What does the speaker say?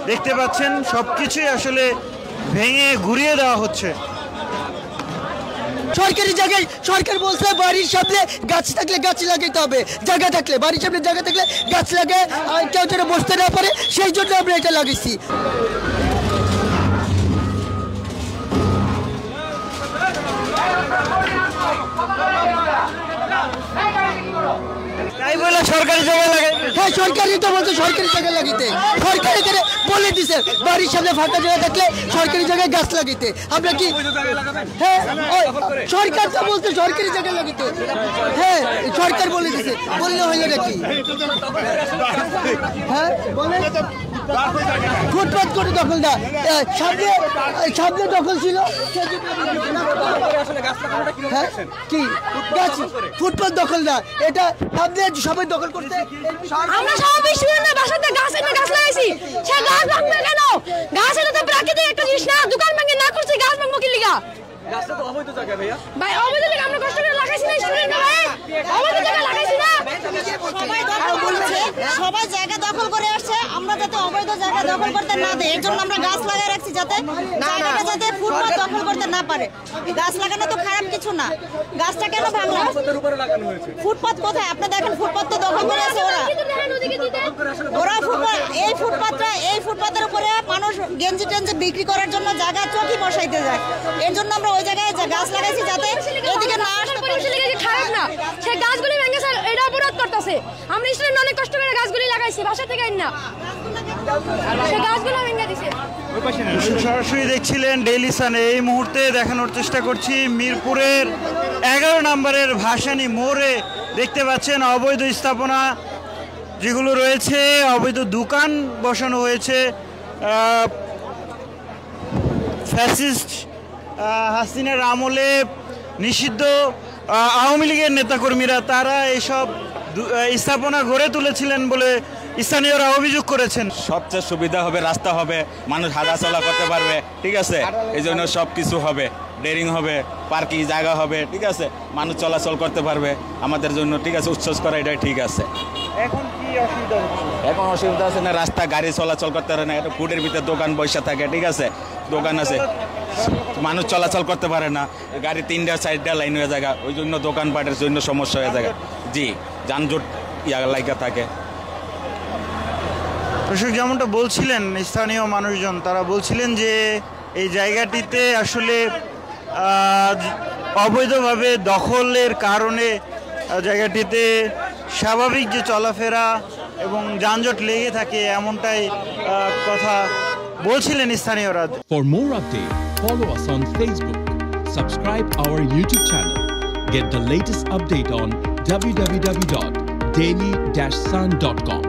দেখতে পাচ্ছেন সবকিছুই আসলে ভেঙে ঘুরিয়ে দেওয়া হচ্ছে। সরকারি জায়গায় সরকার বলছে বাড়ির সামনে গাছ থাকলে গাছ লাগাইতে হবে, জায়গা থাকলে বাড়ির সামনে জায়গা থাকলে গাছ লাগায় কেউ যেন বসতে না পারে, সেই জন্য আমরা এটা লাগিয়েছি। তাই বলে সরকারি জায়গায় লাগাই? হ্যাঁ, সরকারি তো বলছে সরকারি জায়গায় লাগিতে, সরকারি বলে দিছে বাড়ির সামনে ফাঁকা জায়গা থাকলে সরকারি জায়গায় গাছ লাগিতে। আমরা কি হ্যাঁ সরকার তো বলছে সরকারি জায়গায় লাগিতে, হ্যাঁ সরকার বলে দিছে, বললে হইলো নাকি? হ্যাঁ বলে ফুটপাত করে দখল না, সামনে সামনে দখল ছিল, হ্যাঁ কি গাছ ফুটপাত দখল না, এটা সামনে সবাই দখল করতে। আমরা সবাই শুনে না বাসাতে গাছ এনে গাছ লাগাইছি, সে গাছ ভাঙবে কেন? গাছ এটা তো প্রাকৃতিক একটা জিনিস না, দোকান ভাঙে না করছে, গাছ ভাঙবো কি লিগা? গাছটা তো অবৈধ জায়গা ভাইয়া, ভাই অবৈধ জায়গা আমরা কষ্ট করে লাগাইছি না, স্টুডেন্ট ভাই অবৈধ জায়গা লাগাইছি না। সবাই দখল করছে, সবাই জায়গা দখল করে আসছে, আমরা যাতে অবৈধ জায়গা দখল করতে না দেয় এর জন্য আমরা গাছ লাগিয়ে রাখছি, যাতে জায়গাটা যাতে ফুটপাত দখল করতে না পারে। গাছ লাগানো তো খারাপ কিছু না, গাছটা কেন ভাঙলাম? ফুটপাত কোথায় আপনি দেখেন, ফুটপাত তো দখল করে আছে ওরা ফুটপাত, এই ফুটপাতের উপরে মানুষ গেঞ্জি টেঞ্জি বিক্রি করার জন্য জায়গা চৌকি বসাইতে যায়, এর জন্য আমরা ওই জায়গায় গাছ লাগাইছি যাতে এদিকে না আসতে পারে। খারাপ না, সে গাছগুলি ভেঙে এটা অপরাধ করতেছে, আমরা স্টুডেন্ট অনেক কষ্ট করে গাছগুলি লাগাইছি, বাসা থেকে না সে গাছগুলো ভেঙে দিছে। সরাসরি দেখছিলেন ডেইলি সানে। এই মুহূর্তে দেখানোর চেষ্টা করছি মিরপুরের 11 নম্বরের ভাসানী মোড়ে দেখতে পাচ্ছেন অবৈধ স্থাপনা যেগুলো রয়েছে, অবৈধ দোকান বসানো হয়েছে। ফ্যাসিস্ট হাসিনার আমলে নিষিদ্ধ আওয়ামী লীগের নেতাকর্মীরা তারা এইসব স্থাপনা গড়ে তুলেছিলেন বলে স্থানীয়রা অভিযোগ করেছেন। সবচেয়ে সুবিধা হবে, রাস্তা হবে, মানুষ হাঁটাচলা করতে পারবে, ঠিক আছে, এই জন্য সব কিছু হবে, ডেরিং হবে, পার্কিং জায়গা হবে, ঠিক আছে, মানুষ চলাচল করতে পারবে আমাদের জন্য, ঠিক আছে, উচ্ছ্বাস করা এটাই ঠিক আছে। এখন কি অসুবিধা হচ্ছে? এখন অসুবিধা আছে না, রাস্তা গাড়ি চলাচল করতে পারে না, ফুডের ভিতরে দোকান বসে থাকে, ঠিক আছে, দোকান আছে, মানুষ চলাচল করতে পারে না, গাড়ি 3টা 4টা লাইন হয়ে যায়, ওই জন্য দোকানপাটের জন্য সমস্যা হয়ে যায়, জি যানজট লাগা থাকে। দর্শক যেমনটা বলছিলেন স্থানীয় মানুষজন, তারা বলছিলেন যে এই জায়গাটিতে আসলে অবৈধভাবে দখলের কারণে জায়গাটিতে স্বাভাবিক যে চলাফেরা এবং যানজট লেগে থাকে এমনটাই কথা বলছিলেন স্থানীয়রা। For more updates, follow us on Facebook, subscribe our YouTube channel, get the latest update on www.daily-sun.com.